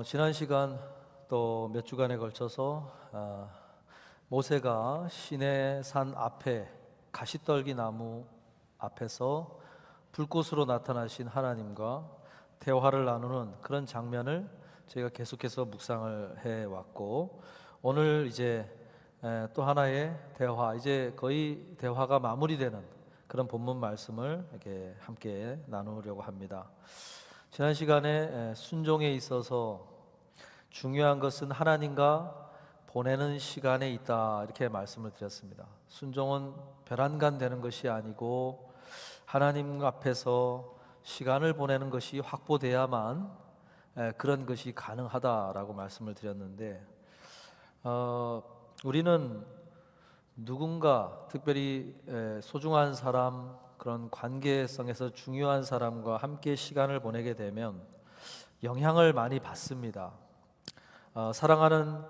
지난 시간 또 몇 주간에 걸쳐서 모세가 시내 산 앞에 가시떨기 나무 앞에서 불꽃으로 나타나신 하나님과 대화를 나누는 그런 장면을 저희가 계속해서 묵상을 해왔고, 오늘 이제 또 하나의 대화, 이제 거의 대화가 마무리되는 그런 본문 말씀을 이렇게 함께 나누려고 합니다. 지난 시간에 순종에 있어서 중요한 것은 하나님과 보내는 시간에 있다, 이렇게 말씀을 드렸습니다. 순종은 별안간 되는 것이 아니고 하나님 앞에서 시간을 보내는 것이 확보돼야만 그런 것이 가능하다라고 말씀을 드렸는데, 우리는 누군가 특별히 소중한 사람, 그런 관계성에서 중요한 사람과 함께 시간을 보내게 되면 영향을 많이 받습니다. 사랑하는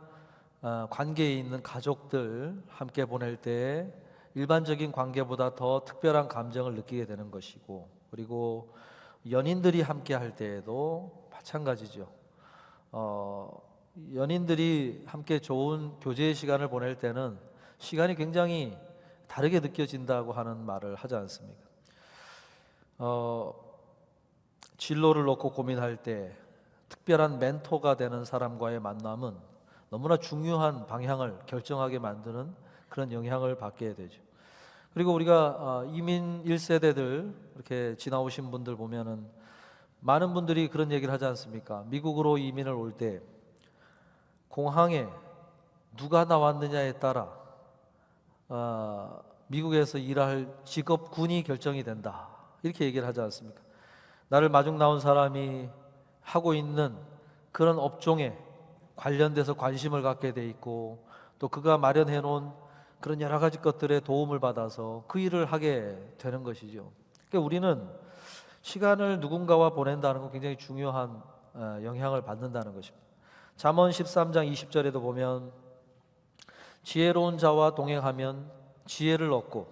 관계에 있는 가족들 함께 보낼 때 일반적인 관계보다 더 특별한 감정을 느끼게 되는 것이고, 그리고 연인들이 함께 할 때에도 마찬가지죠. 연인들이 함께 좋은 교제의 시간을 보낼 때는 시간이 굉장히 다르게 느껴진다고 하는 말을 하지 않습니까? 진로를 놓고 고민할 때 특별한 멘토가 되는 사람과의 만남은 너무나 중요한 방향을 결정하게 만드는 그런 영향을 받게 되죠. 그리고 우리가 이민 1세대들 이렇게 지나오신 분들 보면은 많은 분들이 그런 얘기를 하지 않습니까? 미국으로 이민을 올 때 공항에 누가 나왔느냐에 따라 미국에서 일할 직업군이 결정이 된다, 이렇게 얘기를 하지 않습니까? 나를 마중 나온 사람이 하고 있는 그런 업종에 관련돼서 관심을 갖게 돼 있고, 또 그가 마련해 놓은 그런 여러 가지 것들에 도움을 받아서 그 일을 하게 되는 것이죠. 그러니까 우리는 시간을 누군가와 보낸다는 건 굉장히 중요한 영향을 받는다는 것입니다. 잠언 13장 20절에도 보면 지혜로운 자와 동행하면 지혜를 얻고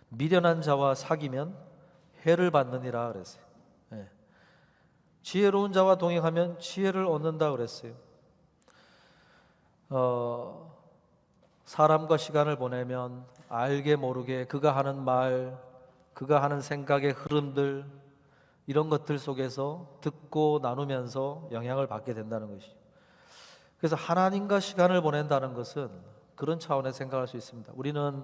미련한 자와 사귀면 해를 받느니라 그랬어요. 지혜로운 자와 동행하면 지혜를 얻는다 그랬어요. 사람과 시간을 보내면 알게 모르게 그가 하는 말, 그가 하는 생각의 흐름들, 이런 것들 속에서 듣고 나누면서 영향을 받게 된다는 것이죠. 그래서 하나님과 시간을 보낸다는 것은 그런 차원에서 생각할 수 있습니다. 우리는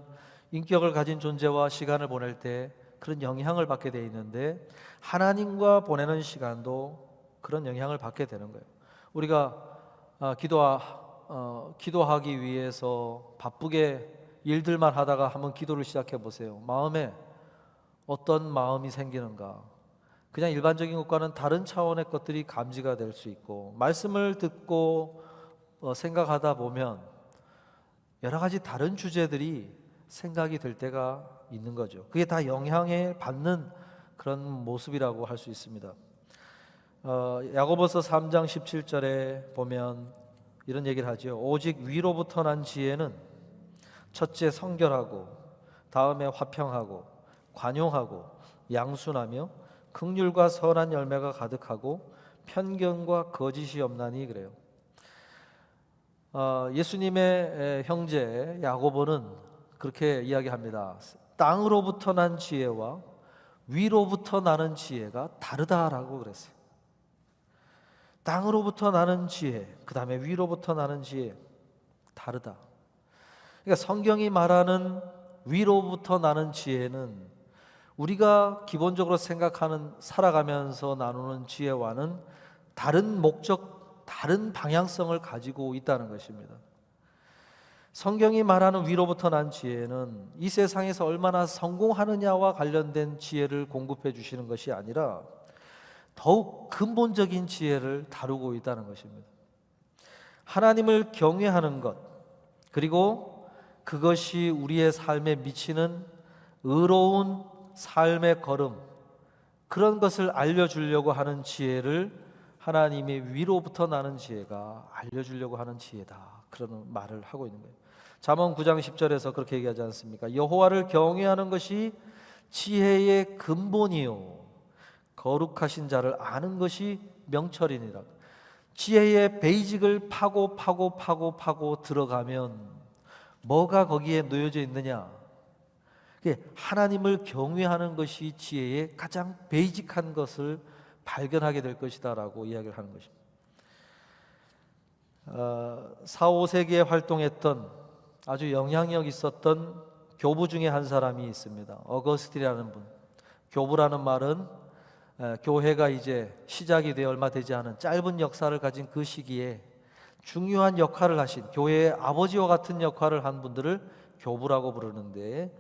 인격을 가진 존재와 시간을 보낼 때 그런 영향을 받게 돼 있는데, 하나님과 보내는 시간도 그런 영향을 받게 되는 거예요. 우리가 기도하기 위해서 바쁘게 일들만 하다가 한번 기도를 시작해 보세요. 마음에 어떤 마음이 생기는가? 그냥 일반적인 것과는 다른 차원의 것들이 감지가 될 수 있고, 말씀을 듣고 생각하다 보면 여러 가지 다른 주제들이 생각이 될 때가 있는 거죠. 그게 다 영향을 받는 그런 모습이라고 할 수 있습니다. 야고보서 3장 17절에 보면 이런 얘기를 하죠. 오직 위로부터 난 지혜는 첫째 성결하고 다음에 화평하고 관용하고 양순하며 긍휼과 선한 열매가 가득하고 편견과 거짓이 없나니, 그래요. 예수님의 형제 야고보는 그렇게 이야기합니다. 땅으로부터 난 지혜와 위로부터 나는 지혜가 다르다라고 그랬어요. 땅으로부터 나는 지혜, 그 다음에 위로부터 나는 지혜, 다르다. 그러니까 성경이 말하는 위로부터 나는 지혜는 우리가 기본적으로 생각하는, 살아가면서 나누는 지혜와는 다른 목적, 다른 방향성을 가지고 있다는 것입니다. 성경이 말하는 위로부터 난 지혜는 이 세상에서 얼마나 성공하느냐와 관련된 지혜를 공급해 주시는 것이 아니라 더욱 근본적인 지혜를 다루고 있다는 것입니다. 하나님을 경외하는 것, 그리고 그것이 우리의 삶에 미치는 의로운 삶의 걸음, 그런 것을 알려주려고 하는 지혜를 하나님의 위로부터 나는 지혜가 알려주려고 하는 지혜다, 그런 말을 하고 있는 거예요. 잠언 9장 10절에서 그렇게 얘기하지 않습니까? 여호와를 경외하는 것이 지혜의 근본이요 거룩하신 자를 아는 것이 명철이니라. 지혜의 베이직을 파고 들어가면 뭐가 거기에 놓여져 있느냐? 하나님을 경외하는 것이 지혜의 가장 베이직한 것을 발견하게 될 것이다라고 이야기를 하는 것입니다. 4, 5세기에 활동했던 아주 영향력 있었던 교부 중에 한 사람이 있습니다. 어거스틴이라는 분. 교부라는 말은 교회가 이제 시작이 되어 얼마 되지 않은 짧은 역사를 가진 그 시기에 중요한 역할을 하신, 교회의 아버지와 같은 역할을 한 분들을 교부라고 부르는데,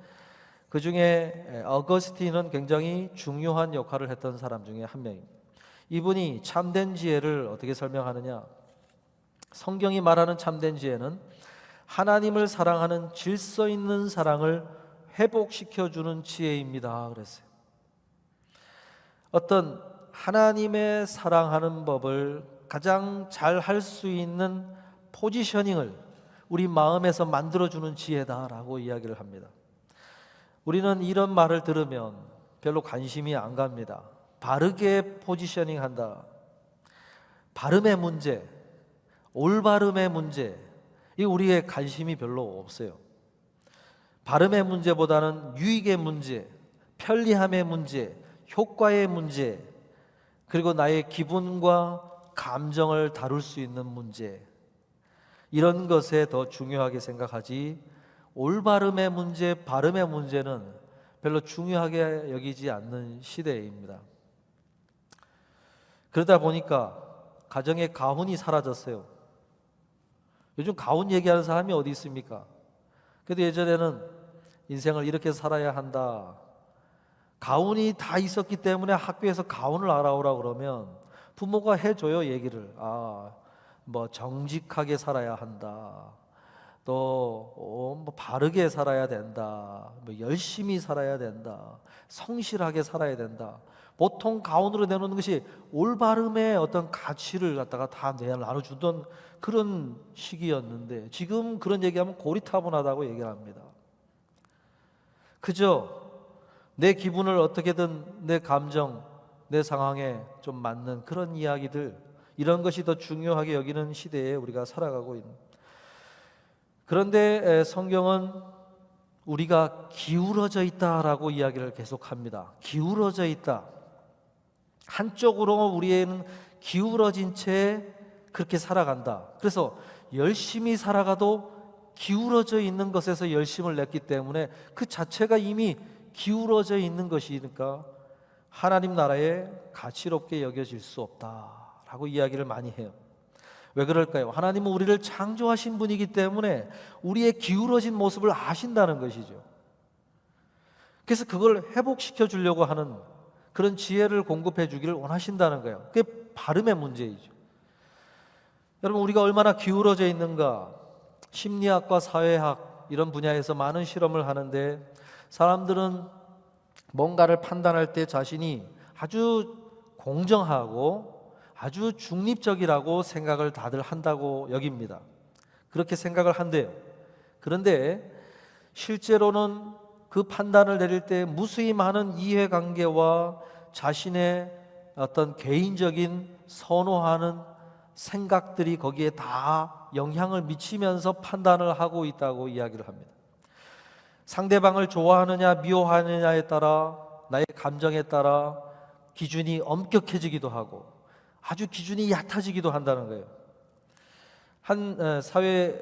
그 중에 어거스틴은 굉장히 중요한 역할을 했던 사람 중에 한 명입니다. 이분이 참된 지혜를 어떻게 설명하느냐? 성경이 말하는 참된 지혜는 하나님을 사랑하는 질서 있는 사랑을 회복시켜주는 지혜입니다 그랬어요. 어떤 하나님의 사랑하는 법을 가장 잘 할 수 있는 포지셔닝을 우리 마음에서 만들어주는 지혜다라고 이야기를 합니다. 우리는 이런 말을 들으면 별로 관심이 안 갑니다. 바르게 포지셔닝 한다. 발음의 문제, 올바름의 문제, 이 우리의 관심이 별로 없어요. 발음의 문제보다는 유익의 문제, 편리함의 문제, 효과의 문제, 그리고 나의 기분과 감정을 다룰 수 있는 문제, 이런 것에 더 중요하게 생각하지 올바름의 문제, 발음의 문제는 별로 중요하게 여기지 않는 시대입니다. 그러다 보니까 가정의 가훈이 사라졌어요. 요즘 가훈 얘기하는 사람이 어디 있습니까? 그래도 예전에는 인생을 이렇게 살아야 한다, 가훈이 다 있었기 때문에 학교에서 가훈을 알아오라 그러면 부모가 해줘요, 얘기를. 뭐 정직하게 살아야 한다, 또 뭐 바르게 살아야 된다, 뭐 열심히 살아야 된다, 성실하게 살아야 된다. 보통 가훈으로 내놓는 것이 올바름의 어떤 가치를 갖다가 다 나눠주던 그런 시기였는데, 지금 그런 얘기하면 고리타분하다고 얘기를 합니다. 그저 내 기분을 어떻게든 내 감정, 내 상황에 좀 맞는 그런 이야기들, 이런 것이 더 중요하게 여기는 시대에 우리가 살아가고 있는. 그런데 성경은 우리가 기울어져 있다라고 이야기를 계속합니다. 기울어져 있다. 한쪽으로 우리는 기울어진 채 그렇게 살아간다. 그래서 열심히 살아가도 기울어져 있는 것에서 열심을 냈기 때문에 그 자체가 이미 기울어져 있는 것이니까 하나님 나라에 가치롭게 여겨질 수 없다라고 이야기를 많이 해요. 왜 그럴까요? 하나님은 우리를 창조하신 분이기 때문에 우리의 기울어진 모습을 아신다는 것이죠. 그래서 그걸 회복시켜 주려고 하는 그런 지혜를 공급해 주기를 원하신다는 거예요. 그게 발음의 문제이죠. 여러분, 우리가 얼마나 기울어져 있는가, 심리학과 사회학 이런 분야에서 많은 실험을 하는데, 사람들은 뭔가를 판단할 때 자신이 아주 공정하고 아주 중립적이라고 생각을 다들 한다고 여깁니다. 그렇게 생각을 한대요. 그런데 실제로는 그 판단을 내릴 때 무수히 많은 이해관계와 자신의 어떤 개인적인 선호하는 생각들이 거기에 다 영향을 미치면서 판단을 하고 있다고 이야기를 합니다. 상대방을 좋아하느냐 미워하느냐에 따라, 나의 감정에 따라 기준이 엄격해지기도 하고 아주 기준이 얕아지기도 한다는 거예요. 한 사회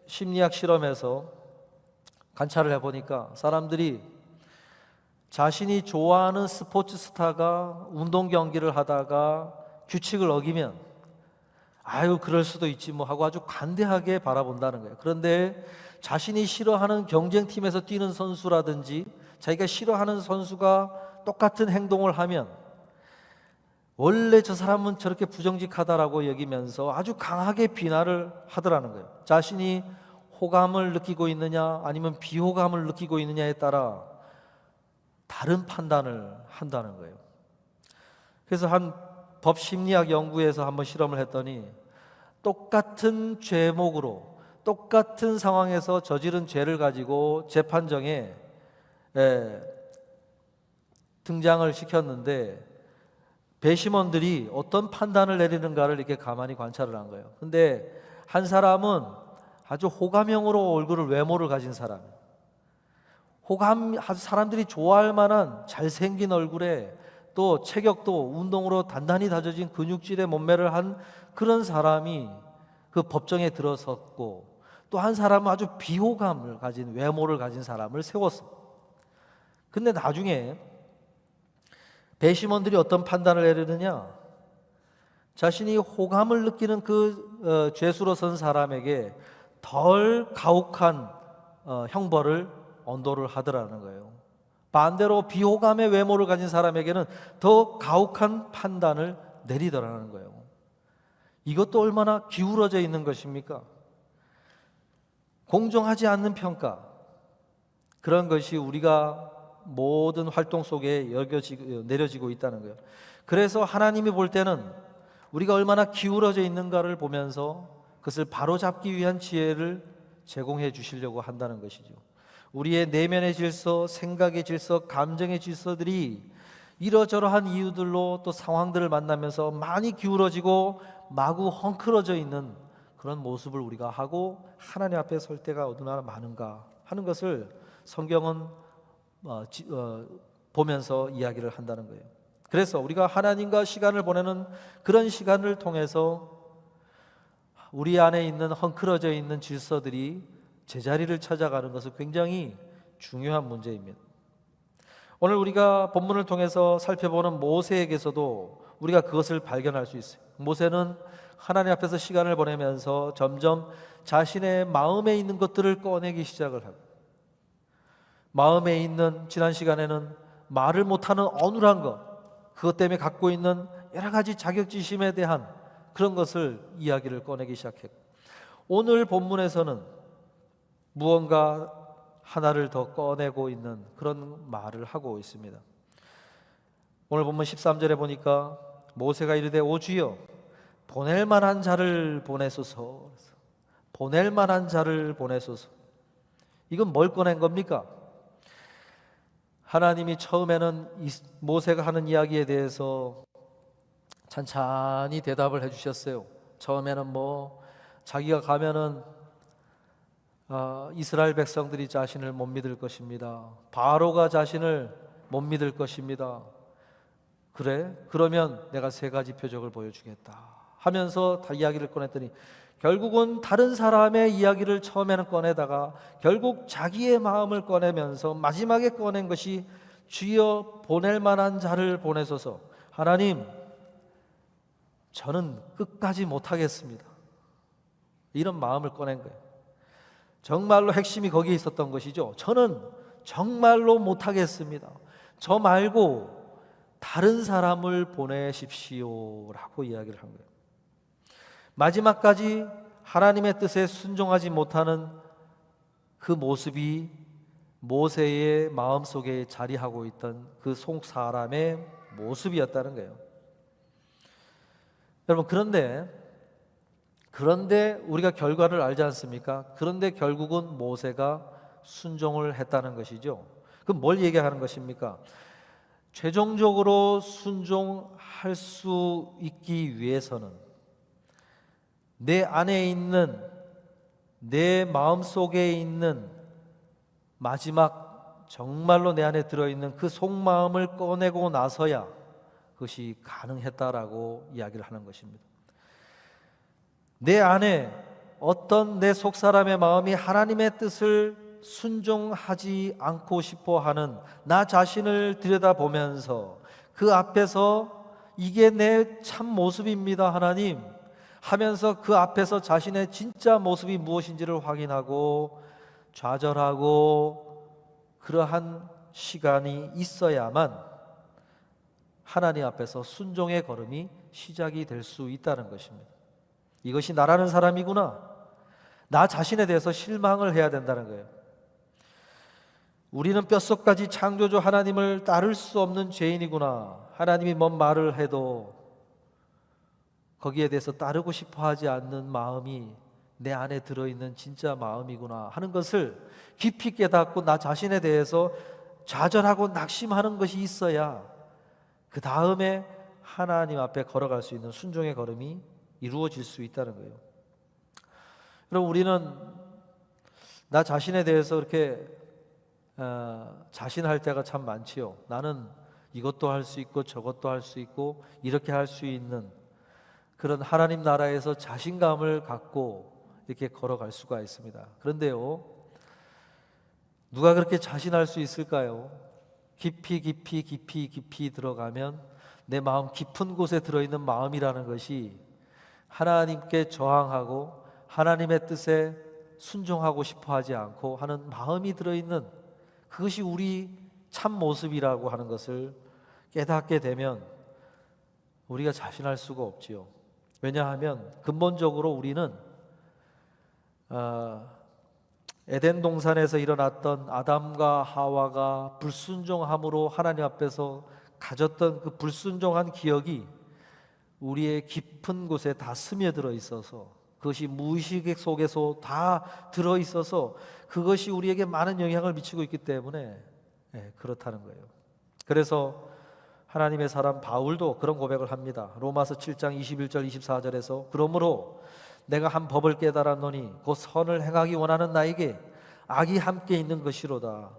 심리학 실험에서 관찰을 해보니까 사람들이 자신이 좋아하는 스포츠 스타가 운동 경기를 하다가 규칙을 어기면 아유 그럴 수도 있지 뭐 하고 아주 관대하게 바라본다는 거예요. 그런데 자신이 싫어하는 경쟁팀에서 뛰는 선수라든지 자기가 싫어하는 선수가 똑같은 행동을 하면 원래 저 사람은 저렇게 부정직하다라고 여기면서 아주 강하게 비난을 하더라는 거예요. 자신이 호감을 느끼고 있느냐 아니면 비호감을 느끼고 있느냐에 따라 다른 판단을 한다는 거예요. 그래서 한 법심리학 연구에서 한번 실험을 했더니 똑같은 죄목으로 똑같은 상황에서 저지른 죄를 가지고 재판정에 등장을 시켰는데 배심원들이 어떤 판단을 내리는가를 이렇게 가만히 관찰을 한 거예요. 근데 한 사람은 아주 호감형으로 외모를 가진 사람, 사람들이 좋아할 만한 잘생긴 얼굴에 또 체격도 운동으로 단단히 다져진 근육질의 몸매를 한 그런 사람이 그 법정에 들어섰고, 또 한 사람은 아주 비호감을 가진 외모를 가진 사람을 세웠어. 근데 나중에 배심원들이 어떤 판단을 내리느냐, 자신이 호감을 느끼는 그 죄수로 선 사람에게 덜 가혹한 형벌을 언도를 하더라는 거예요. 반대로 비호감의 외모를 가진 사람에게는 더 가혹한 판단을 내리더라는 거예요. 이것도 얼마나 기울어져 있는 것입니까? 공정하지 않는 평가, 그런 것이 우리가 모든 활동 속에 내려지고 있다는 거예요. 그래서 하나님이 볼 때는 우리가 얼마나 기울어져 있는가를 보면서 그것을 바로잡기 위한 지혜를 제공해 주시려고 한다는 것이죠. 우리의 내면의 질서, 생각의 질서, 감정의 질서들이 이러저러한 이유들로 또 상황들을 만나면서 많이 기울어지고 마구 헝클어져 있는 그런 모습을 우리가 하고 하나님 앞에 설 때가 얼마나 많은가 하는 것을 성경은 보면서 이야기를 한다는 거예요. 그래서 우리가 하나님과 시간을 보내는 그런 시간을 통해서 우리 안에 있는 헝클어져 있는 질서들이 제자리를 찾아가는 것은 굉장히 중요한 문제입니다. 오늘 우리가 본문을 통해서 살펴보는 모세에게서도 우리가 그것을 발견할 수 있어요. 모세는 하나님 앞에서 시간을 보내면서 점점 자신의 마음에 있는 것들을 꺼내기 시작을 하고, 마음에 있는, 지난 시간에는 말을 못하는 어눌한 것, 그것 때문에 갖고 있는 여러 가지 자격지심에 대한 그런 것을 이야기를 꺼내기 시작했고, 오늘 본문에서는 무언가 하나를 더 꺼내고 있는 그런 말을 하고 있습니다. 오늘 본문 13절에 보니까 모세가 이르되 오 주여 보낼 만한 자를 보내소서. 보낼 만한 자를 보내소서. 이건 뭘 꺼낸 겁니까? 하나님이 처음에는 모세가 하는 이야기에 대해서 찬찬히 대답을 해주셨어요. 처음에는 자기가 가면은 이스라엘 백성들이 자신을 못 믿을 것입니다. 바로가 자신을 못 믿을 것입니다. 그래? 그러면 내가 3가지 표적을 보여주겠다 하면서 다 이야기를 꺼냈더니 결국은 다른 사람의 이야기를 처음에는 꺼내다가 결국 자기의 마음을 꺼내면서 마지막에 꺼낸 것이 주여 보낼 만한 자를 보내소서. 하나님, 저는 끝까지 못하겠습니다. 이런 마음을 꺼낸 거예요. 정말로 핵심이 거기에 있었던 것이죠. 저는 정말로 못하겠습니다. 저 말고 다른 사람을 보내십시오라고 이야기를 한 거예요. 마지막까지 하나님의 뜻에 순종하지 못하는 그 모습이 모세의 마음속에 자리하고 있던 그 속 사람의 모습이었다는 거예요. 여러분, 그런데 우리가 결과를 알지 않습니까? 그런데 결국은 모세가 순종을 했다는 것이죠. 그럼 뭘 얘기하는 것입니까? 최종적으로 순종할 수 있기 위해서는 내 안에 있는, 내 마음속에 있는 마지막 정말로 내 안에 들어있는 그 속마음을 꺼내고 나서야 그것이 가능했다라고 이야기를 하는 것입니다. 내 안에 어떤 내 속사람의 마음이 하나님의 뜻을 순종하지 않고 싶어 하는 나 자신을 들여다보면서 그 앞에서 이게 내 참 모습입니다 하나님 하면서 그 앞에서 자신의 진짜 모습이 무엇인지를 확인하고 좌절하고 그러한 시간이 있어야만 하나님 앞에서 순종의 걸음이 시작이 될 수 있다는 것입니다. 이것이 나라는 사람이구나, 나 자신에 대해서 실망을 해야 된다는 거예요. 우리는 뼛속까지 창조주 하나님을 따를 수 없는 죄인이구나, 하나님이 뭔 말을 해도 거기에 대해서 따르고 싶어 하지 않는 마음이 내 안에 들어있는 진짜 마음이구나 하는 것을 깊이 깨닫고 나 자신에 대해서 좌절하고 낙심하는 것이 있어야 그 다음에 하나님 앞에 걸어갈 수 있는 순종의 걸음이 이루어질 수 있다는 거예요. 그럼 우리는 나 자신에 대해서 이렇게 자신할 때가 참 많지요. 나는 이것도 할 수 있고 저것도 할 수 있고 이렇게 할 수 있는 그런 하나님 나라에서 자신감을 갖고 이렇게 걸어갈 수가 있습니다. 그런데요, 누가 그렇게 자신할 수 있을까요? 깊이 들어가면 내 마음 깊은 곳에 들어있는 마음이라는 것이 하나님께 저항하고 하나님의 뜻에 순종하고 싶어 하지 않고 하는 마음이 들어있는, 그것이 우리 참 모습이라고 하는 것을 깨닫게 되면 우리가 자신할 수가 없지요. 왜냐하면 근본적으로 우리는 에덴 동산에서 일어났던 아담과 하와가 불순종함으로 하나님 앞에서 가졌던 그 불순종한 기억이 우리의 깊은 곳에 다 스며들어 있어서, 그것이 무의식 속에서 다 들어 있어서 그것이 우리에게 많은 영향을 미치고 있기 때문에 그렇다는 거예요. 그래서 하나님의 사람 바울도 그런 고백을 합니다. 로마서 7장 21절 24절에서 그러므로 내가 한 법을 깨달았노니 곧 선을 행하기 원하는 나에게 악이 함께 있는 것이로다.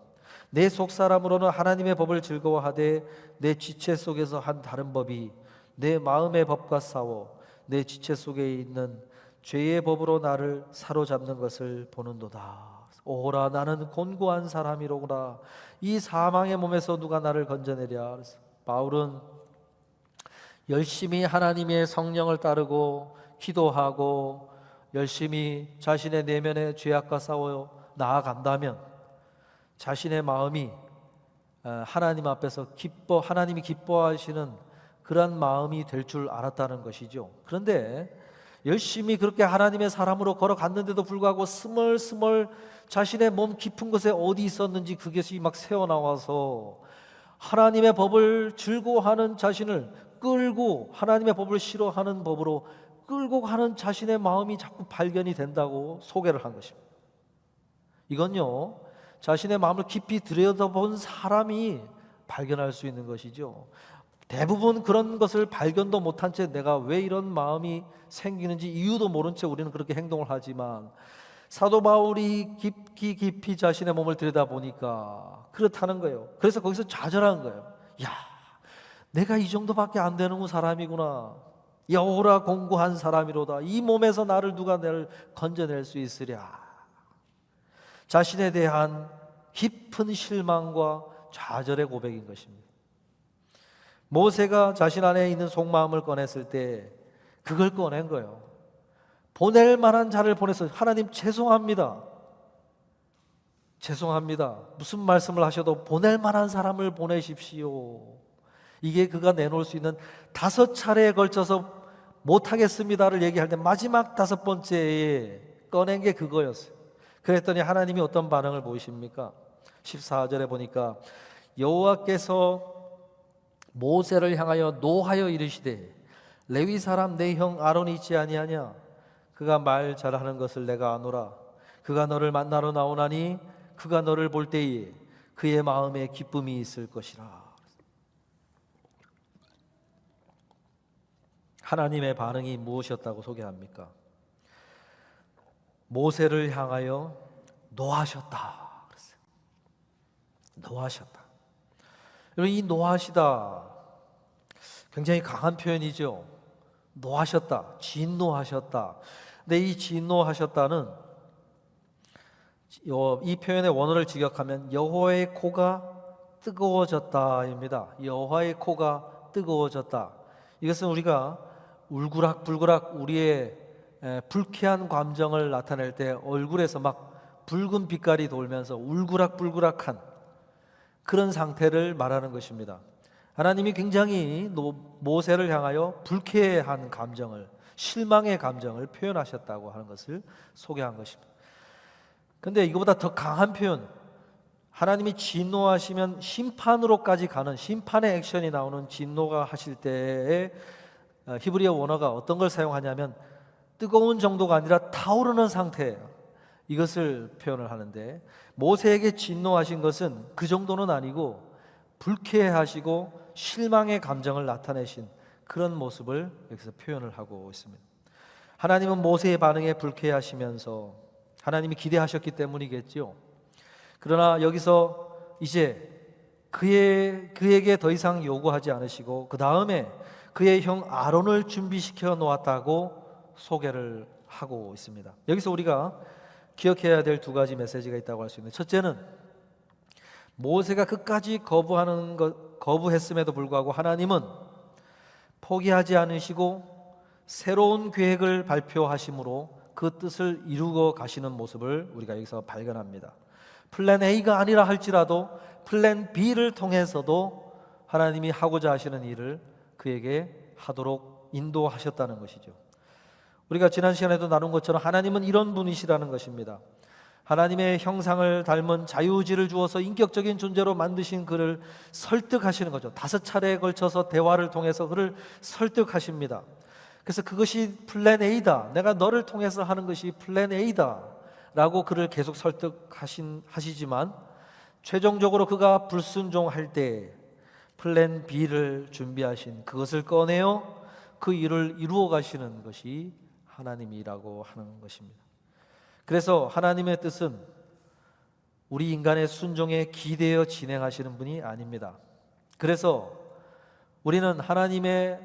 내 속사람으로는 하나님의 법을 즐거워하되 내 지체 속에서 한 다른 법이 내 마음의 법과 싸워 내 지체 속에 있는 죄의 법으로 나를 사로잡는 것을 보는도다. 오라 나는 곤고한 사람이로구나. 이 사망의 몸에서 누가 나를 건져내랴. 그래서 바울은 열심히 하나님의 성령을 따르고 기도하고 열심히 자신의 내면의 죄악과 싸워 나아간다면 자신의 마음이 하나님 앞에서 하나님이 기뻐하시는 그런 마음이 될 줄 알았다는 것이죠. 그런데 열심히 그렇게 하나님의 사람으로 걸어갔는데도 불구하고 스멀스멀 자신의 몸 깊은 곳에 어디 있었는지 그것이 막 새어나와서 하나님의 법을 즐거워하는 자신을 끌고 하나님의 법을 싫어하는 법으로 끌고 가는 자신의 마음이 자꾸 발견이 된다고 소개를 한 것입니다. 이건요, 자신의 마음을 깊이 들여다본 사람이 발견할 수 있는 것이죠. 대부분 그런 것을 발견도 못한 채 내가 왜 이런 마음이 생기는지 이유도 모른 채 우리는 그렇게 행동을 하지만, 사도 바울이 깊이 자신의 몸을 들여다보니까 그렇다는 거예요. 그래서 거기서 좌절한 거예요. 야, 내가 이 정도밖에 안 되는 사람이구나. 여호라 공고한 사람이로다. 이 몸에서 나를 건져낼 수 있으랴. 자신에 대한 깊은 실망과 좌절의 고백인 것입니다. 모세가 자신 안에 있는 속마음을 꺼냈을 때 그걸 꺼낸 거예요. 보낼 만한 자를 보내서 하나님 죄송합니다. 무슨 말씀을 하셔도 보낼 만한 사람을 보내십시오. 이게 그가 내놓을 수 있는 5차례에 걸쳐서 못하겠습니다를 얘기할 때 마지막 5번째에 꺼낸 게 그거였어요. 그랬더니 하나님이 어떤 반응을 보이십니까? 14절에 보니까 여호와께서 모세를 향하여 노하여 이르시되 레위 사람 내 형 아론이 있지 아니하냐? 그가 말 잘하는 것을 내가 아노라. 그가 너를 만나러 나오나니 그가 너를 볼 때에 그의 마음에 기쁨이 있을 것이라. 하나님의 반응이 무엇이었다고 소개합니까? 모세를 향하여 노하셨다. 그랬어요. 노하셨다. 여러분, 이 노하시다 굉장히 강한 표현이죠. 노하셨다, 진노하셨다. 근데 이 진노하셨다는 이 표현의 원어를 직역하면 여호와의 코가 뜨거워졌다입니다. 여호와의 코가 뜨거워졌다. 이것은 우리가 울그락불그락 우리의 불쾌한 감정을 나타낼 때 얼굴에서 막 붉은 빛깔이 돌면서 울그락불그락한 그런 상태를 말하는 것입니다. 하나님이 굉장히 모세를 향하여 불쾌한 감정을, 실망의 감정을 표현하셨다고 하는 것을 소개한 것입니다. 그런데 이거보다 더 강한 표현, 하나님이 진노하시면 심판으로까지 가는 심판의 액션이 나오는 진노가 하실 때에 히브리어 원어가 어떤 걸 사용하냐면 뜨거운 정도가 아니라 타오르는 상태예요. 이것을 표현을 하는데, 모세에게 진노하신 것은 그 정도는 아니고 불쾌하시고 실망의 감정을 나타내신 그런 모습을 여기서 표현을 하고 있습니다. 하나님은 모세의 반응에 불쾌하시면서 하나님이 기대하셨기 때문이겠죠. 그러나 여기서 이제 그에게 더 이상 요구하지 않으시고 그 다음에 그의 형 아론을 준비시켜 놓았다고 소개를 하고 있습니다. 여기서 우리가 기억해야 될 두 가지 메시지가 있다고 할 수 있는데, 첫째는 모세가 끝까지 거부했음에도 불구하고 하나님은 포기하지 않으시고 새로운 계획을 발표하심으로 그 뜻을 이루고 가시는 모습을 우리가 여기서 발견합니다. 플랜 A가 아니라 할지라도 플랜 B를 통해서도 하나님이 하고자 하시는 일을 그에게 하도록 인도하셨다는 것이죠. 우리가 지난 시간에도 나눈 것처럼 하나님은 이런 분이시라는 것입니다. 하나님의 형상을 닮은 자유의지를 주어서 인격적인 존재로 만드신 그를 설득하시는 거죠. 5차례에 걸쳐서 대화를 통해서 그를 설득하십니다. 그래서 그것이 플랜 A다, 내가 너를 통해서 하는 것이 플랜 A다 라고 그를 계속 설득하시지만 최종적으로 그가 불순종할 때 플랜 B를 준비하신 그것을 꺼내어 그 일을 이루어 가시는 것이 하나님이라고 하는 것입니다. 그래서 하나님의 뜻은 우리 인간의 순종에 기대어 진행하시는 분이 아닙니다. 그래서 우리는 하나님의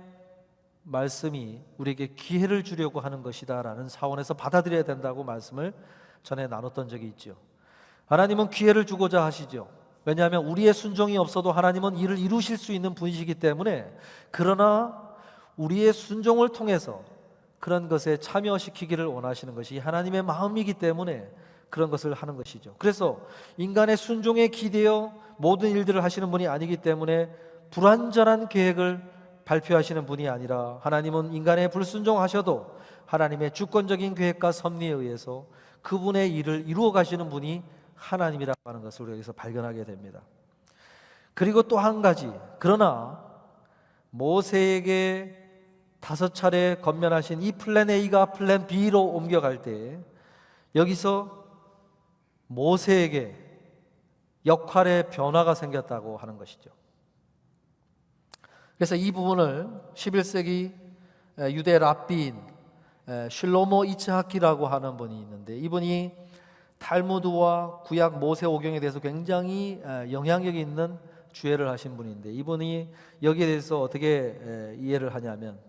말씀이 우리에게 기회를 주려고 하는 것이다 라는 차원에서 받아들여야 된다고 말씀을 전에 나눴던 적이 있죠. 하나님은 기회를 주고자 하시죠. 왜냐하면 우리의 순종이 없어도 하나님은 일을 이루실 수 있는 분이시기 때문에, 그러나 우리의 순종을 통해서 그런 것에 참여시키기를 원하시는 것이 하나님의 마음이기 때문에 그런 것을 하는 것이죠. 그래서 인간의 순종에 기대어 모든 일들을 하시는 분이 아니기 때문에 불완전한 계획을 발표하시는 분이 아니라, 하나님은 인간의 불순종하셔도 하나님의 주권적인 계획과 섭리에 의해서 그분의 일을 이루어 가시는 분이 하나님이라고 하는 것을 우리가 여기서 발견하게 됩니다. 그리고 또 한 가지, 그러나 모세에게 5차례 건면하신 이 플랜 A가 플랜 B로 옮겨갈 때 여기서 모세에게 역할의 변화가 생겼다고 하는 것이죠. 그래서 이 부분을 11세기 유대 랍비인 실로모 이츠하키라고 하는 분이 있는데, 이분이 탈무드와 구약 모세오경에 대해서 굉장히 영향력이 있는 주해를 하신 분인데, 이분이 여기에 대해서 어떻게 이해를 하냐면,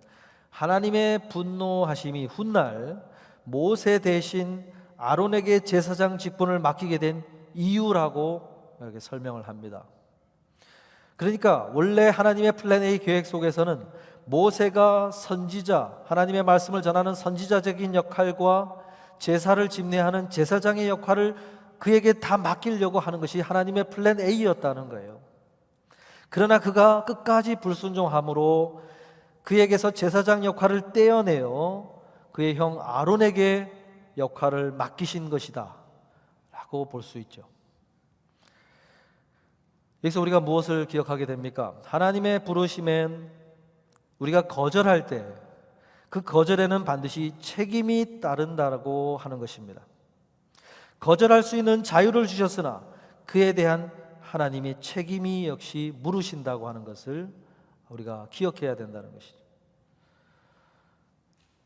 하나님의 분노하심이 훗날 모세 대신 아론에게 제사장 직분을 맡기게 된 이유라고 이렇게 설명을 합니다. 그러니까 원래 하나님의 플랜 A 계획 속에서는 모세가 선지자, 하나님의 말씀을 전하는 선지자적인 역할과 제사를 집례하는 제사장의 역할을 그에게 다 맡기려고 하는 것이 하나님의 플랜 A였다는 거예요. 그러나 그가 끝까지 불순종함으로 그에게서 제사장 역할을 떼어내어 그의 형 아론에게 역할을 맡기신 것이다 라고 볼 수 있죠. 여기서 우리가 무엇을 기억하게 됩니까? 하나님의 부르심엔 우리가 거절할 때 그 거절에는 반드시 책임이 따른다고 하는 것입니다. 거절할 수 있는 자유를 주셨으나 그에 대한 하나님의 책임이 역시 물으신다고 하는 것을 우리가 기억해야 된다는 것이죠.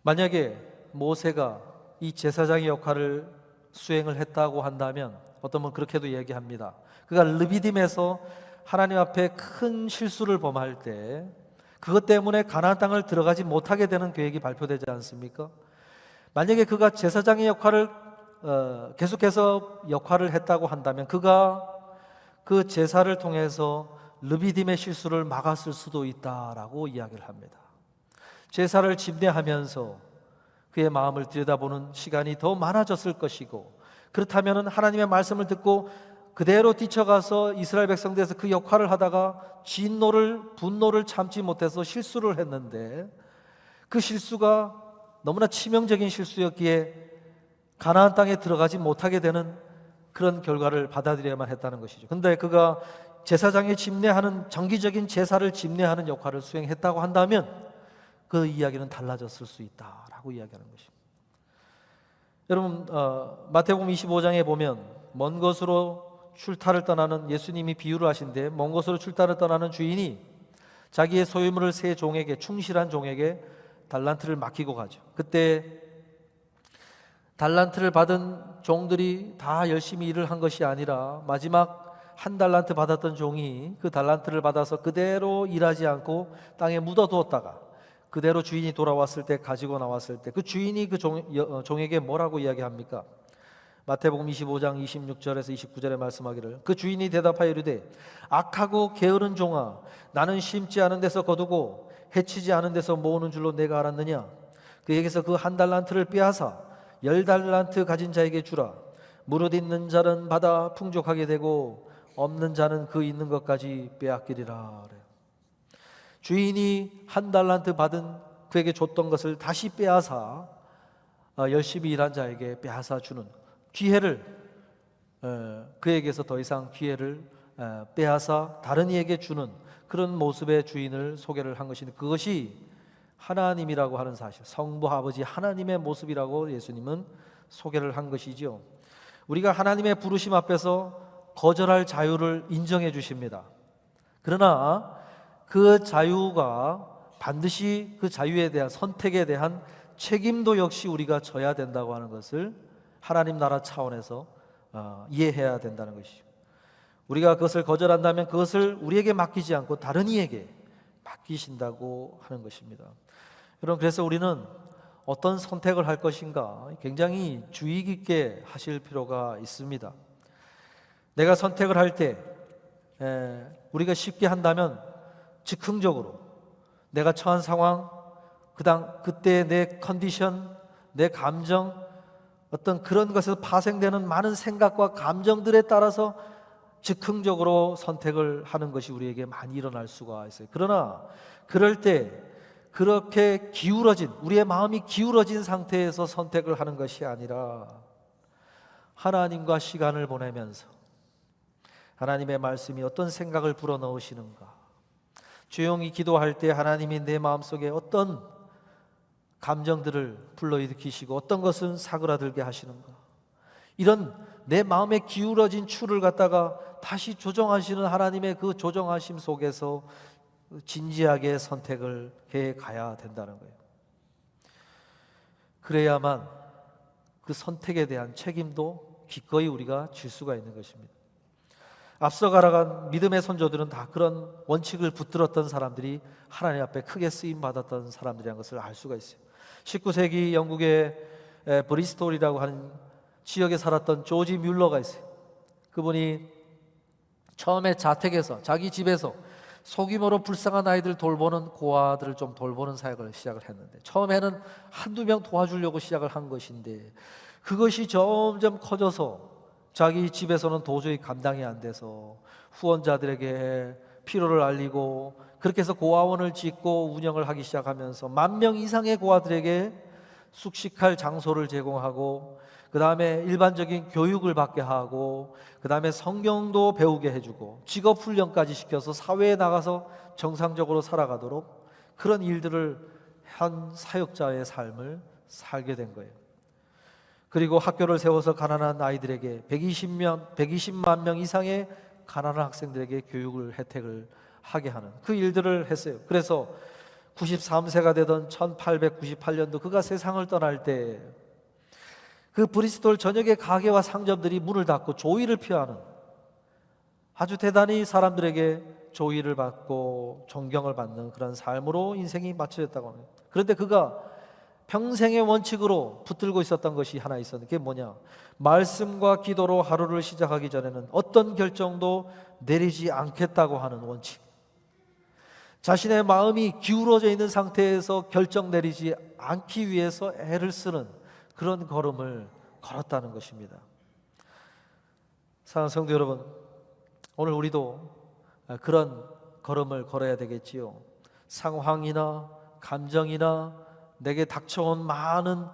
만약에 모세가 이 제사장의 역할을 수행을 했다고 한다면 어떤 분은 그렇게도 얘기합니다. 그가 르비딤에서 하나님 앞에 큰 실수를 범할 때 그것 때문에 가나안 땅을 들어가지 못하게 되는 계획이 발표되지 않습니까? 만약에 그가 제사장의 역할을 계속해서 역할을 했다고 한다면 그가 그 제사를 통해서 르비딤의 실수를 막았을 수도 있다라고 이야기를 합니다. 제사를 집례하면서 그의 마음을 들여다보는 시간이 더 많아졌을 것이고, 그렇다면 하나님의 말씀을 듣고 그대로 뛰쳐가서 이스라엘 백성들에서 그 역할을 하다가 분노를 참지 못해서 실수를 했는데, 그 실수가 너무나 치명적인 실수였기에 가나안 땅에 들어가지 못하게 되는 그런 결과를 받아들여야만 했다는 것이죠. 그런데 그가 제사장에 집례하는 정기적인 제사를 집례하는 역할을 수행했다고 한다면 그 이야기는 달라졌을 수 있다라고 이야기하는 것입니다. 여러분, 마태복음 25장에 보면 먼 곳으로 출타를 떠나는, 예수님이 비유를 하신데 먼 곳으로 출타를 떠나는 주인이 자기의 소유물을 세 종에게, 충실한 종에게 달란트를 맡기고 가죠. 그때 달란트를 받은 종들이 다 열심히 일을 한 것이 아니라 마지막 한 달란트 받았던 종이 그 달란트를 받아서 그대로 일하지 않고 땅에 묻어두었다가 그대로 주인이 돌아왔을 때, 가지고 나왔을 때 그 주인이 그 종에게 뭐라고 이야기합니까? 마태복음 25장 26절에서 29절에 말씀하기를, 그 주인이 대답하여 이르되 악하고 게으른 종아, 나는 심지 않은 데서 거두고 해치지 않은 데서 모으는 줄로 내가 알았느냐? 그에게서 그 한 달란트를 빼앗아 10달란트 가진 자에게 주라. 무릇 있는 자는 받아 풍족하게 되고 없는 자는 그 있는 것까지 빼앗기리라. 주인이 한 달란트 받은 그에게 줬던 것을 다시 빼앗아 열심히 일한 자에게 빼앗아 주는 기회를, 그에게서 더 이상 기회를 빼앗아 다른 이에게 주는 그런 모습의 주인을 소개를 한 것인데, 그것이 하나님이라고 하는 사실, 성부 아버지 하나님의 모습이라고 예수님은 소개를 한 것이지요. 우리가 하나님의 부르심 앞에서 거절할 자유를 인정해 주십니다. 그러나 그 자유가 반드시 그 자유에 대한, 선택에 대한 책임도 역시 우리가 져야 된다고 하는 것을 하나님 나라 차원에서 이해해야 된다는 것이죠. 우리가 그것을 거절한다면 그것을 우리에게 맡기지 않고 다른 이에게 맡기신다고 하는 것입니다. 여러분, 그래서 우리는 어떤 선택을 할 것인가 굉장히 주의 깊게 하실 필요가 있습니다. 내가 선택을 할 때 우리가 쉽게 한다면 즉흥적으로 내가 처한 상황, 그때 내 컨디션, 내 감정, 어떤 그런 것에서 파생되는 많은 생각과 감정들에 따라서 즉흥적으로 선택을 하는 것이 우리에게 많이 일어날 수가 있어요. 그러나 그럴 때 그렇게 기울어진, 우리의 마음이 기울어진 상태에서 선택을 하는 것이 아니라 하나님과 시간을 보내면서 하나님의 말씀이 어떤 생각을 불어넣으시는가, 조용히 기도할 때 하나님이 내 마음속에 어떤 감정들을 불러일으키시고 어떤 것은 사그라들게 하시는가, 이런 내 마음에 기울어진 추를 갖다가 다시 조정하시는 하나님의 그 조정하심 속에서 진지하게 선택을 해 가야 된다는 거예요. 그래야만 그 선택에 대한 책임도 기꺼이 우리가 질 수가 있는 것입니다. 앞서 가라간 믿음의 선조들은 다 그런 원칙을 붙들었던 사람들이 하나님 앞에 크게 쓰임 받았던 사람들이라는 것을 알 수가 있어요. 19세기 영국의 브리스톨이라고 하는 지역에 살았던 조지 뮬러가 있어요. 그분이 처음에 자택에서, 자기 집에서 소규모로 불쌍한 아이들 돌보는, 고아들을 좀 돌보는 사역을 시작을 했는데, 처음에는 한두 명 도와주려고 시작을 한 것인데 그것이 점점 커져서 자기 집에서는 도저히 감당이 안 돼서 후원자들에게 필요를 알리고, 그렇게 해서 고아원을 짓고 운영을 하기 시작하면서 10,000명 이상의 고아들에게 숙식할 장소를 제공하고, 그 다음에 일반적인 교육을 받게 하고, 그 다음에 성경도 배우게 해주고, 직업훈련까지 시켜서 사회에 나가서 정상적으로 살아가도록 그런 일들을 한 사역자의 삶을 살게 된 거예요. 그리고 학교를 세워서 가난한 아이들에게 120만 명 이상의 가난한 학생들에게 교육을 혜택을 하게 하는 그 일들을 했어요. 그래서 93세가 되던 1898년도 그가 세상을 떠날 때 그 브리스톨 전역의 가게와 상점들이 문을 닫고 조의를 표하는, 아주 대단히 사람들에게 조의를 받고 존경을 받는 그런 삶으로 인생이 맞춰졌다고 합니다. 그런데 그가 평생의 원칙으로 붙들고 있었던 것이 하나 있었는데, 그게 뭐냐? 말씀과 기도로 하루를 시작하기 전에는 어떤 결정도 내리지 않겠다고 하는 원칙. 자신의 마음이 기울어져 있는 상태에서 결정 내리지 않기 위해서 애를 쓰는 그런 걸음을 걸었다는 것입니다. 사랑하는 성도 여러분, 오늘 우리도 그런 걸음을 걸어야 되겠지요. 상황이나 감정이나 내게 닥쳐온 많은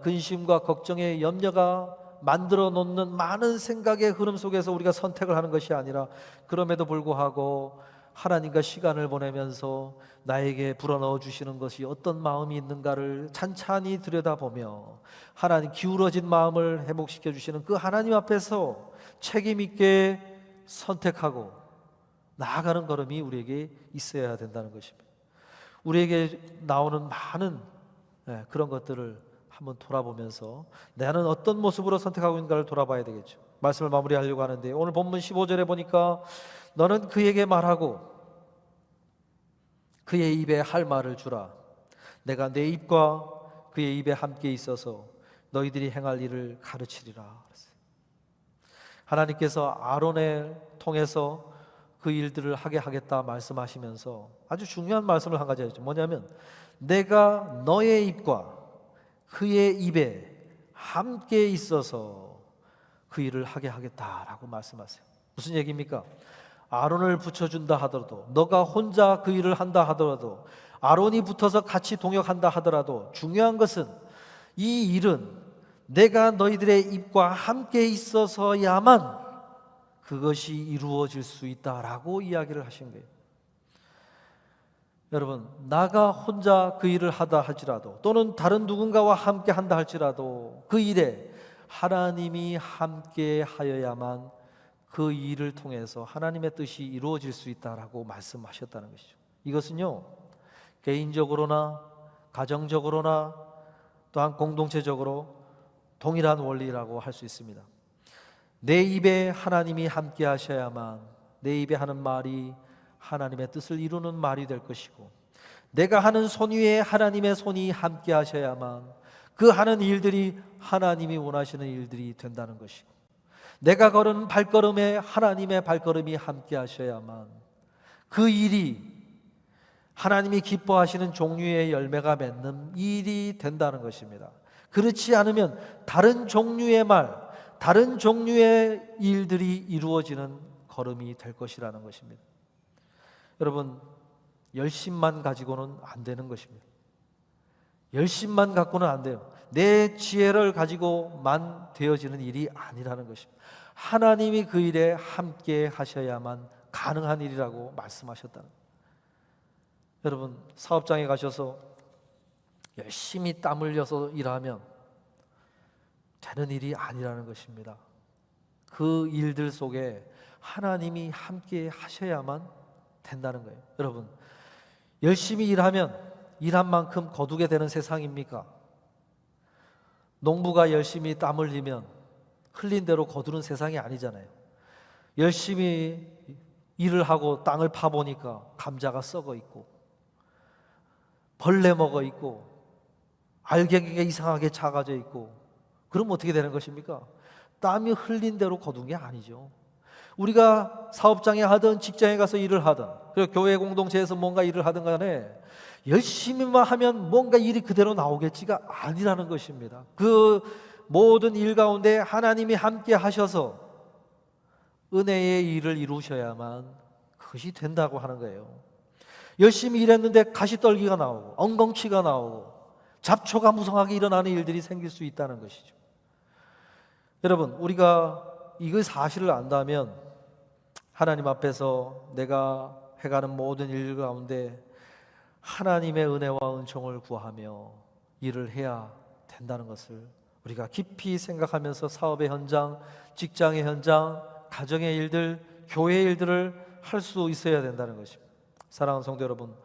근심과 걱정의 염려가 만들어 놓는 많은 생각의 흐름 속에서 우리가 선택을 하는 것이 아니라, 그럼에도 불구하고 하나님과 시간을 보내면서 나에게 불어넣어 주시는 것이 어떤 마음이 있는가를 찬찬히 들여다보며 하나님, 기울어진 마음을 회복시켜 주시는 그 하나님 앞에서 책임 있게 선택하고 나아가는 걸음이 우리에게 있어야 된다는 것입니다. 우리에게 나오는 많은 그런 것들을 한번 돌아보면서 나는 어떤 모습으로 선택하고 있는가를 돌아봐야 되겠죠. 말씀을 마무리하려고 하는데 오늘 본문 15절에 보니까 너는 그에게 말하고 그의 입에 할 말을 주라. 내가 내 입과 그의 입에 함께 있어서 너희들이 행할 일을 가르치리라. 하나님께서 아론을 통해서 그 일들을 하게 하겠다 말씀하시면서 아주 중요한 말씀을 한 가지 하셨죠. 뭐냐면 내가 너의 입과 그의 입에 함께 있어서 그 일을 하게 하겠다라고 말씀하세요. 무슨 얘기입니까? 아론을 붙여준다 하더라도, 너가 혼자 그 일을 한다 하더라도, 아론이 붙어서 같이 동역한다 하더라도 중요한 것은 이 일은 내가 너희들의 입과 함께 있어서야만 그것이 이루어질 수 있다라고 이야기를 하신 거예요. 여러분, 나가 혼자 그 일을 하다 할지라도 또는 다른 누군가와 함께 한다 할지라도 그 일에 하나님이 함께 하여야만 그 일을 통해서 하나님의 뜻이 이루어질 수 있다라고 말씀하셨다는 것이죠. 이것은요, 개인적으로나 가정적으로나 또한 공동체적으로 동일한 원리라고 할 수 있습니다. 내 입에 하나님이 함께 하셔야만 내 입에 하는 말이 하나님의 뜻을 이루는 말이 될 것이고, 내가 하는 손 위에 하나님의 손이 함께 하셔야만 그 하는 일들이 하나님이 원하시는 일들이 된다는 것이고, 내가 걸은 발걸음에 하나님의 발걸음이 함께 하셔야만 그 일이 하나님이 기뻐하시는 종류의 열매가 맺는 일이 된다는 것입니다. 그렇지 않으면 다른 종류의 말, 다른 종류의 일들이 이루어지는 걸음이 될 것이라는 것입니다. 여러분, 열심만 가지고는 안 되는 것입니다. 열심만 갖고는 안 돼요. 내 지혜를 가지고만 되어지는 일이 아니라는 것입니다. 하나님이 그 일에 함께 하셔야만 가능한 일이라고 말씀하셨다는 거예요. 여러분, 사업장에 가셔서 열심히 땀 흘려서 일하면 되는 일이 아니라는 것입니다. 그 일들 속에 하나님이 함께 하셔야만 된다는 거예요. 여러분, 열심히 일하면 일한 만큼 거두게 되는 세상입니까? 농부가 열심히 땀 흘리면 흘린 대로 거두는 세상이 아니잖아요. 열심히 일을 하고 땅을 파보니까 감자가 썩어 있고 벌레 먹어 있고 알갱이가 이상하게 작아져 있고, 그럼 어떻게 되는 것입니까? 땀이 흘린 대로 거둔 게 아니죠. 우리가 사업장에 하든 직장에 가서 일을 하든 그리고 교회 공동체에서 뭔가 일을 하든 간에 열심히만 하면 뭔가 일이 그대로 나오겠지가 아니라는 것입니다. 그 모든 일 가운데 하나님이 함께 하셔서 은혜의 일을 이루셔야만 그것이 된다고 하는 거예요. 열심히 일했는데 가시떨기가 나오고 엉겅퀴가 나오고 잡초가 무성하게 일어나는 일들이 생길 수 있다는 것이죠. 여러분, 우리가 이거 사실을 안다면 하나님 앞에서 내가 해가는 모든 일 가운데 하나님의 은혜와 은총을 구하며 일을 해야 된다는 것을 우리가 깊이 생각하면서 사업의 현장, 직장의 현장, 가정의 일들, 교회의 일들을 할 수 있어야 된다는 것입니다. 사랑하는 성도 여러분,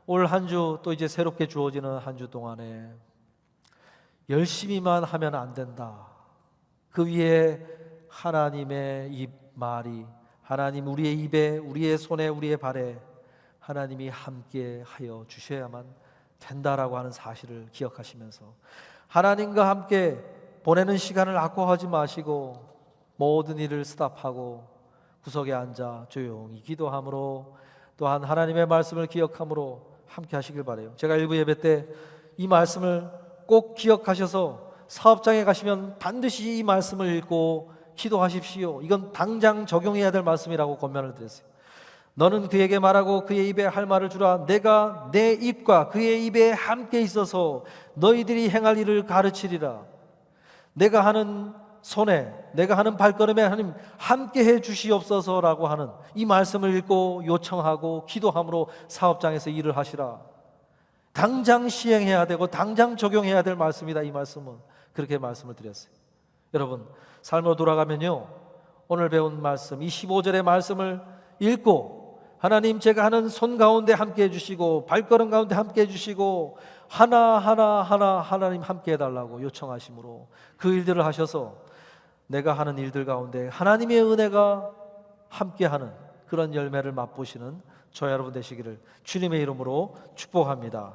올 한 주 또 이제 새롭게 주어지는 한 주 동안에 열심히만 하면 안 된다. 그 위에 하나님의 입 말이, 하나님 우리의 입에, 우리의 손에, 우리의 발에 하나님이 함께 하여 주셔야만 된다라고 하는 사실을 기억하시면서 하나님과 함께 보내는 시간을 아까워하지 마시고 모든 일을 스탑하고 구석에 앉아 조용히 기도함으로, 또한 하나님의 말씀을 기억함으로 함께 하시길 바라요. 제가 일부 예배 때 이 말씀을 꼭 기억하셔서 사업장에 가시면 반드시 이 말씀을 읽고 기도하십시오. 이건 당장 적용해야 될 말씀이라고 권면을 드렸어요. 너는 그에게 말하고 그의 입에 할 말을 주라. 내가 내 입과 그의 입에 함께 있어서 너희들이 행할 일을 가르치리라. 내가 하는 손에, 내가 하는 발걸음에 하나님 함께 해 주시옵소서라고 하는 이 말씀을 읽고 요청하고 기도함으로 사업장에서 일을 하시라. 당장 시행해야 되고 당장 적용해야 될 말씀이다. 이 말씀은 그렇게 말씀을 드렸어요. 여러분, 삶으로 돌아가면요, 오늘 배운 말씀 이 15절의 말씀을 읽고 하나님, 제가 하는 손 가운데 함께 해주시고 발걸음 가운데 함께 해주시고 하나하나 하나님 함께 해달라고 요청하심으로 그 일들을 하셔서 내가 하는 일들 가운데 하나님의 은혜가 함께하는 그런 열매를 맛보시는 저와 여러분 되시기를 주님의 이름으로 축복합니다.